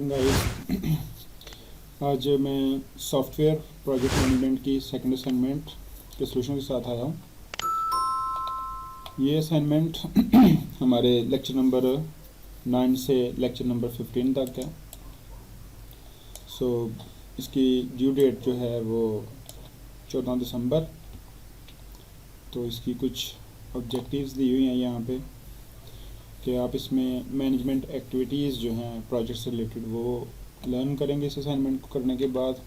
Morning guys. आज मैं software project management की सेकंड असाइनमेंट के सॉल्यूशन के साथ आया हूँ। ये असाइनमेंट हमारे लेक्चर नंबर 9 से लेक्चर नंबर 15 तक है। इसकी ड्यू डेट जो है वो 14 दिसंबर। तो इसकी कुछ ऑब्जेक्टिव्स दी हुई हैं यहाँ पे कि आप इसमें मैनेजमेंट एक्टिविटीज़ जो हैं प्रोजेक्ट से रिलेटेड वो लर्न करेंगे इस असाइनमेंट को करने के बाद,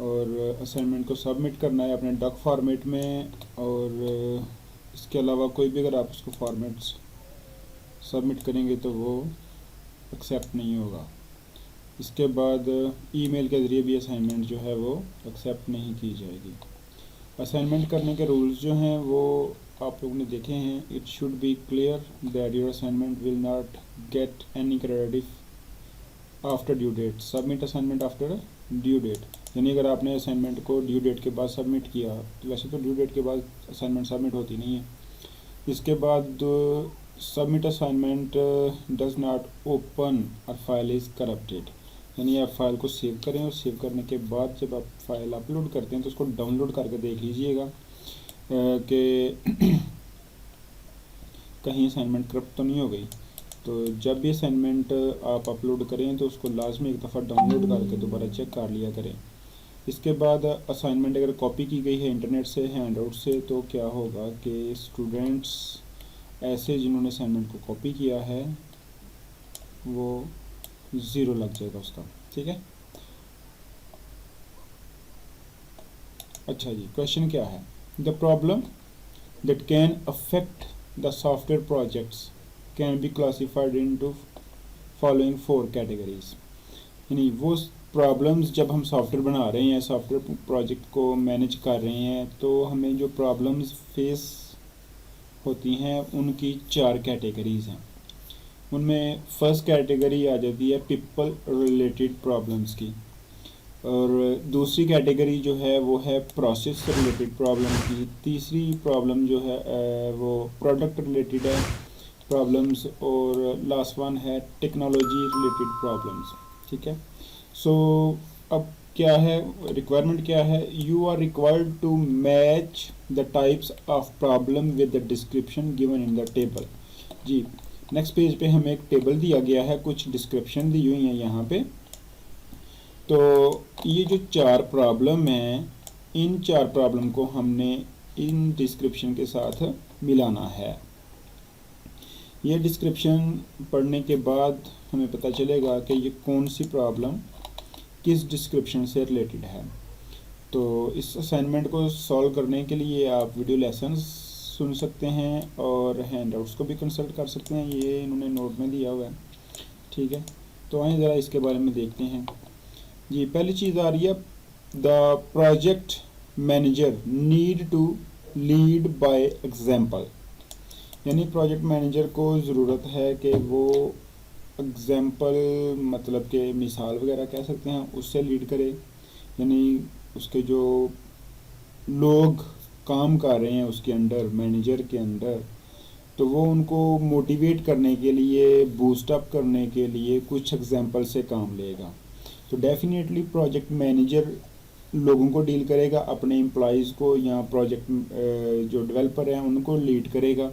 और असाइनमेंट को सबमिट करना है अपने डॉक फॉर्मेट में। और इसके अलावा कोई भी अगर आप उसको फॉर्मेट्स सबमिट करेंगे तो वो एक्सेप्ट नहीं होगा। इसके बाद ईमेल के ज़रिए भी असाइनमेंट जो है वो एक्सेप्ट नहीं की जाएगी। असाइनमेंट करने के रूल्स जो हैं वो आप लोगों ने देखे हैं। It should be clear that your assignment will not get any credit after due date. Submit assignment after due date, यानी अगर आपने असाइनमेंट को ड्यू डेट के बाद सबमिट किया तो वैसे तो ड्यू डेट के बाद असाइनमेंट सबमिट होती नहीं है। इसके बाद submit assignment does not open और फाइल इज़ करप्टेड, यानी आप फाइल को सेव करें और सेव करने के बाद जब आप फाइल अपलोड करते हैं तो उसको डाउनलोड करके देख लीजिएगा कि कहीं असाइनमेंट करप्ट तो नहीं हो गई। तो जब भी असाइनमेंट आप अपलोड करें तो उसको लाजमी एक दफ़ा डाउनलोड करके दोबारा चेक कर लिया करें। इसके बाद असाइनमेंट अगर कॉपी की गई है इंटरनेट से, हैंड आउट से, तो क्या होगा कि स्टूडेंट्स ऐसे जिन्होंने असाइनमेंट को कॉपी किया है वो 0 लग जाएगा उसका। ठीक है, अच्छा जी, क्वेश्चन क्या है? The problem that can affect the software projects can be classified into following 4 categories. यानी वो प्रॉब्लम्स जब हम सॉफ्टवेयर बना रहे हैं, सॉफ्टवेयर प्रोजेक्ट को मैनेज कर रहे हैं, तो हमें जो प्रॉब्लम्स फेस होती हैं उनकी 4 कैटेगरीज हैं। उनमें फर्स्ट कैटेगरी आ जाती है पीपल रिलेटेड प्रॉब्लम्स की, और दूसरी कैटेगरी जो है वो है प्रोसेस से रिलेटेड प्रॉब्लम की। तीसरी प्रॉब्लम जो है वो प्रोडक्ट रिलेटेड है प्रॉब्लम्स, और लास्ट वन है टेक्नोलॉजी रिलेटेड प्रॉब्लम्स। ठीक है, सो अब क्या है रिक्वायरमेंट क्या है? You are required to match the types of problem with the description given in the table. जी, नेक्स्ट पेज पे हमें एक टेबल दिया गया है, कुछ डिस्क्रिप्शन दी हुई है यहाँ पे। तो ये जो 4 प्रॉब्लम हैं, इन 4 प्रॉब्लम को हमने इन डिस्क्रिप्शन के साथ मिलाना है। ये डिस्क्रिप्शन पढ़ने के बाद हमें पता चलेगा कि ये कौन सी प्रॉब्लम किस डिस्क्रिप्शन से रिलेटेड है। तो इस असाइनमेंट को सॉल्व करने के लिए आप वीडियो लेसन्स सुन सकते हैं और हैंडआउट्स को भी कंसल्ट कर सकते हैं, ये इन्होंने नोट में दिया हुआ है। ठीक है, तो आइए ज़रा इसके बारे में देखते हैं। जी, पहली चीज़ आ रही है the project manager need to lead by example. यानी प्रोजेक्ट मैनेजर को ज़रूरत है कि वो एग्जाम्पल, मतलब कि मिसाल वगैरह कह सकते हैं, उससे लीड करे। यानी उसके जो लोग काम कर रहे हैं उसके अंडर, मैनेजर के अंडर, तो वो उनको मोटिवेट करने के लिए, बूस्ट अप करने के लिए कुछ एग्जाम्पल से काम लेगा। तो डेफिनेटली प्रोजेक्ट मैनेजर लोगों को डील करेगा, अपने एम्प्लॉयज़ को या प्रोजेक्ट जो डेवलपर हैं उनको लीड करेगा।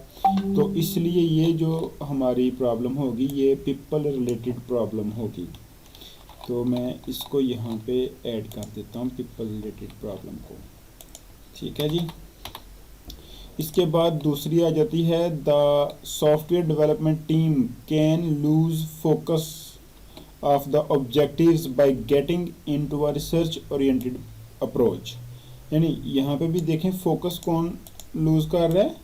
तो इसलिए ये जो हमारी प्रॉब्लम होगी ये पीपल रिलेटेड प्रॉब्लम होगी। तो मैं इसको यहाँ पे ऐड कर देता हूँ, पीपल रिलेटेड प्रॉब्लम को। ठीक है जी, इसके बाद दूसरी आ जाती है the software development team can lose focus of the objectives by getting into a research oriented approach. यानी यहाँ पे भी देखें फोकस कौन लूज कर रहा है?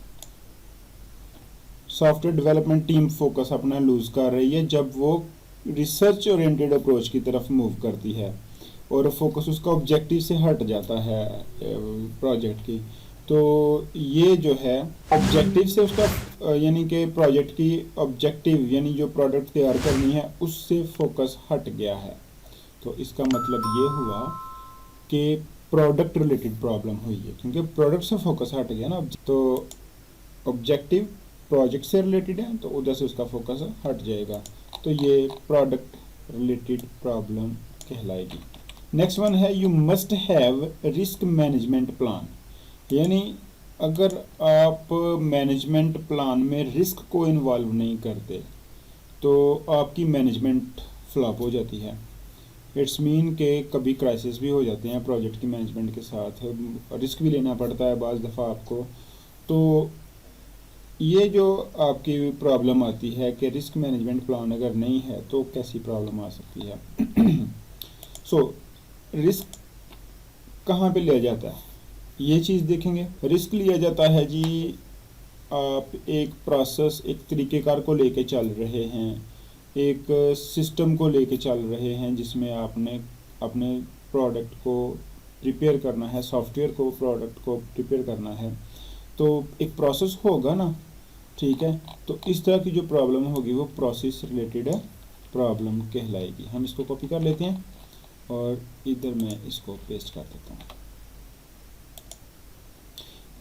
सॉफ्टवेयर डेवलपमेंट टीम फोकस अपना लूज कर रही है जब वो रिसर्च ओरिएंटेड अप्रोच की तरफ मूव करती है और फोकस उसका ऑब्जेक्टिव से हट जाता है प्रोजेक्ट की। तो ये जो है ऑब्जेक्टिव से उसका यानी कि प्रोजेक्ट की ऑब्जेक्टिव यानी जो प्रोडक्ट तैयार करनी है उससे फोकस हट गया है। तो इसका मतलब ये हुआ कि प्रोडक्ट रिलेटेड प्रॉब्लम हुई है, क्योंकि प्रोडक्ट से फोकस हट गया ना। तो ऑब्जेक्टिव प्रोजेक्ट से रिलेटेड है तो उधर से उसका फोकस हट जाएगा। तो ये प्रोडक्ट रिलेटेड प्रॉब्लम कहलाएगी। नेक्स्ट वन है you must have risk management plan. यानी अगर आप मैनेजमेंट प्लान में रिस्क को इन्वॉल्व नहीं करते तो आपकी मैनेजमेंट फ्लॉप हो जाती है। इट्स मीन के कभी क्राइसिस भी हो जाते हैं प्रोजेक्ट की मैनेजमेंट के साथ, रिस्क भी लेना पड़ता है बाज़ दफ़ा आपको। तो ये जो आपकी प्रॉब्लम आती है कि रिस्क मैनेजमेंट प्लान अगर नहीं है तो कैसी प्रॉब्लम आ सकती है। सो रिस्क कहाँ पे लिया जाता है, ये चीज़ देखेंगे। रिस्क लिया जाता है जी, आप एक प्रोसेस, एक तरीक़ेकार को लेके चल रहे हैं, एक सिस्टम को लेके चल रहे हैं जिसमें आपने अपने प्रोडक्ट को प्रिपेयर करना है, सॉफ्टवेयर को प्रोडक्ट को प्रिपेयर करना है, तो एक प्रोसेस होगा ना, ठीक है। तो इस तरह की जो प्रॉब्लम होगी वो प्रोसेस रिलेटेड प्रॉब्लम कहलाएगी। हम इसको कॉपी कर लेते हैं और इधर मैं इसको पेस्ट कर देता हूँ।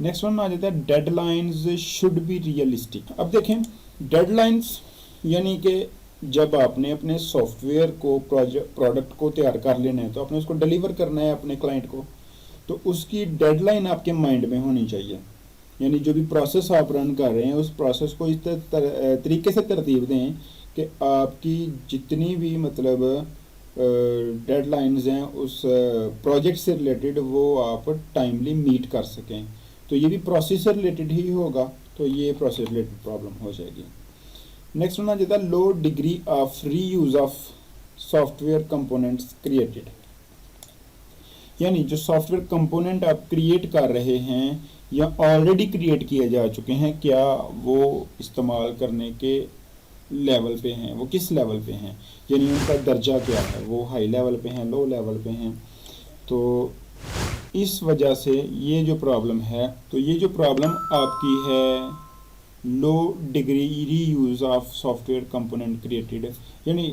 नेक्स्ट वन आ जाता है डेडलाइंस शुड बी रियलिस्टिक। अब देखें डेडलाइंस यानी कि जब आपने अपने सॉफ्टवेयर को प्रोडक्ट को तैयार कर लेना है तो आपने उसको डिलीवर करना है अपने क्लाइंट को, तो उसकी डेडलाइन आपके माइंड में होनी चाहिए। यानी जो भी प्रोसेस आप रन कर रहे हैं उस प्रोसेस को इस तरीके से तरतीब दें कि आपकी जितनी भी मतलब डेडलाइंस हैं उस प्रोजेक्ट से रिलेटेड वो आप टाइमली मीट कर सकें। तो ये भी प्रोसेस से रिलेटेड ही होगा, तो ये प्रोसेस रिलेटेड प्रॉब्लम हो जाएगी। नेक्स्ट वन आ जाता है low degree of reuse of software components created. यानी जो सॉफ्टवेयर कंपोनेंट आप क्रिएट कर रहे हैं या ऑलरेडी क्रिएट किए जा चुके हैं, क्या वो इस्तेमाल करने के लेवल पे हैं, वो किस लेवल पे हैं, यानी उनका दर्जा क्या है, वो हाई लेवल पे हैं, लो लेवल पे हैं। तो इस वजह से ये जो प्रॉब्लम है, तो ये जो प्रॉब्लम आपकी है low degree reuse of software component created. यानी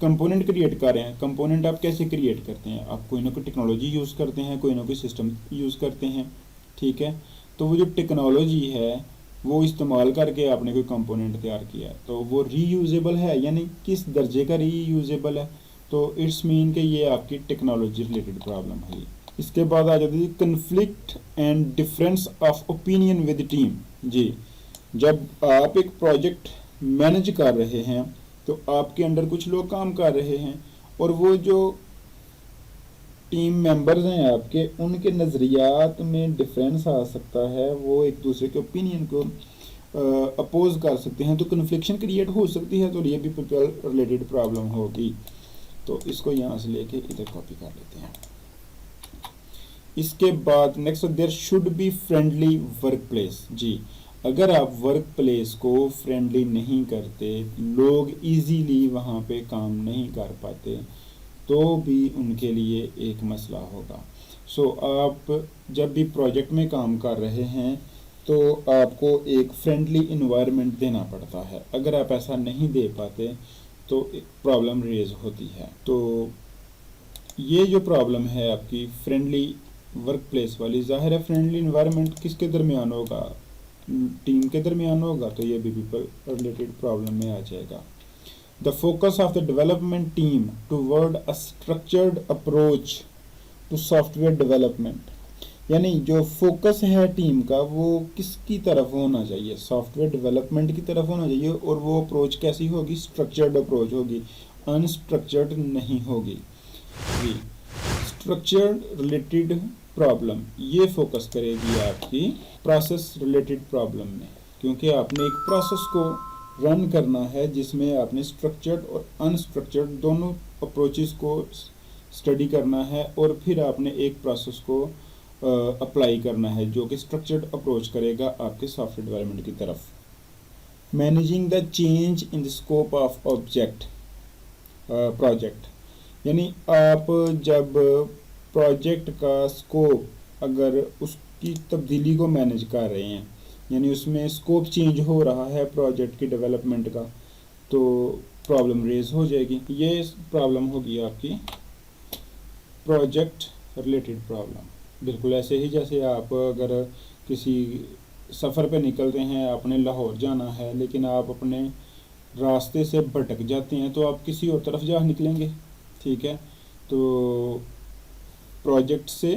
कंपोनेंट क्रिएट कर रहे हैं, कंपोनेंट आप कैसे क्रिएट करते हैं, आप कोई ना कोई टेक्नोलॉजी यूज़ करते हैं, कोई ना कोई सिस्टम यूज़ करते हैं, ठीक है। तो वो जो टेक्नोलॉजी है वो इस्तेमाल करके आपने कोई कंपोनेंट तैयार किया है, तो वो रीयूजेबल है, यानी किस दर्जे का रीयूजेबल है। तो इट्स मीन कि ये आपकी टेक्नोलॉजी रिलेटेड प्रॉब्लम है। इसके बाद आ जाती है conflict and difference of opinion with team. जी, जब आप एक प्रोजेक्ट मैनेज कर रहे हैं तो आपके अंडर कुछ लोग काम कर रहे हैं और वो जो टीम मेंबर्स हैं आपके, उनके नज़रियात में डिफरेंस आ सकता है, वो एक दूसरे के ओपिनियन को अपोज कर सकते हैं, तो कन्फ्लिक्शन क्रिएट हो सकती है, तो ये भी पीपल रिलेटेड प्रॉब्लम होगी। तो इसको यहाँ से लेके इधर कॉपी कर लेते हैं। इसके बाद next there should be friendly work place. जी, अगर आप वर्क प्लेस को फ्रेंडली नहीं करते, लोग इजीली वहाँ पे काम नहीं कर पाते, तो भी उनके लिए एक मसला होगा। सो आप जब भी प्रोजेक्ट में काम कर रहे हैं तो आपको एक फ्रेंडली इन्वायरमेंट देना पड़ता है। अगर आप ऐसा नहीं दे पाते तो एक प्रॉब्लम रेज होती है। तो ये जो प्रॉब्लम है आपकी फ्रेंडली वर्क प्लेस वाली, ज़ाहिर है फ्रेंडली इन्वायरमेंट किसके दरमियान होगा, टीम के दरमियान होगा, तो ये भी पीपल रिलेटेड प्रॉब्लम में आ जाएगा। The focus of the development team toward a structured approach to software development. यानी जो फोकस है टीम का वो किसकी तरफ होना चाहिए, सॉफ्टवेयर डेवलपमेंट की तरफ होना चाहिए, और वो अप्रोच कैसी होगी, स्ट्रक्चर्ड अप्रोच होगी, अनस्ट्रक्चर्ड नहीं होगी। जी, स्ट्रक्चर्ड रिलेटेड प्रॉब्लम ये फोकस करेगी आपकी प्रोसेस रिलेटेड प्रॉब्लम में, क्योंकि आपने एक प्रोसेस को रन करना है जिसमें आपने स्ट्रक्चर्ड और अनस्ट्रक्चर्ड दोनों अप्रोचेस को स्टडी करना है, और फिर आपने एक प्रोसेस को अप्लाई करना है जो कि स्ट्रक्चर्ड अप्रोच करेगा आपके सॉफ्टवेयर डेवलपमेंट की तरफ। Managing the change in the scope of object project. यानी आप जब प्रोजेक्ट का स्कोप, अगर उसकी तब्दीली को मैनेज कर रहे हैं, यानी उसमें स्कोप चेंज हो रहा है प्रोजेक्ट की डेवलपमेंट का, तो प्रॉब्लम रेज हो जाएगी। ये प्रॉब्लम होगी आपकी प्रोजेक्ट रिलेटेड प्रॉब्लम। बिल्कुल ऐसे ही जैसे आप अगर किसी सफ़र पे निकलते हैं, आपने लाहौर जाना है, लेकिन आप अपने रास्ते से भटक जाते हैं तो आप किसी और तरफ जा निकलेंगे, ठीक है। तो प्रोजेक्ट से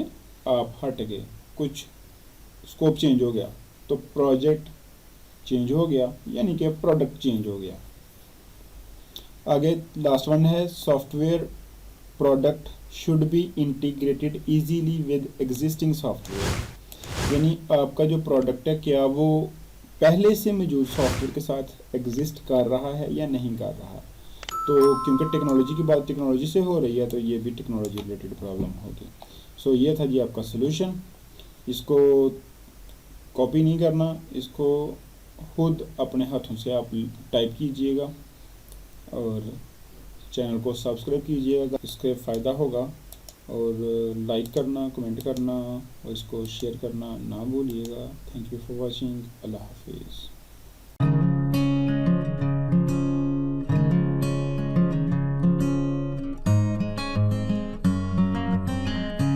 आप हट गए, कुछ स्कोप चेंज हो गया, तो प्रोजेक्ट चेंज हो गया, यानी कि प्रोडक्ट चेंज हो गया। आगे लास्ट वन है, software product should be integrated easily with existing software. यानी आपका जो प्रोडक्ट है क्या वो पहले से मौजूद सॉफ्टवेयर के साथ एग्जिस्ट कर रहा है या नहीं कर रहा। तो क्योंकि टेक्नोलॉजी की बात टेक्नोलॉजी से हो रही है, तो ये भी टेक्नोलॉजी रिलेटेड प्रॉब्लम होगी। सो ये था जी आपका सोल्यूशन। इसको कॉपी नहीं करना, इसको खुद अपने हाथों से आप टाइप कीजिएगा और चैनल को सब्सक्राइब कीजिएगा, इससे फ़ायदा होगा। और लाइक करना, कमेंट करना और इसको शेयर करना ना भूलिएगा। Thank you for watching. अल्लाह हाफिज़।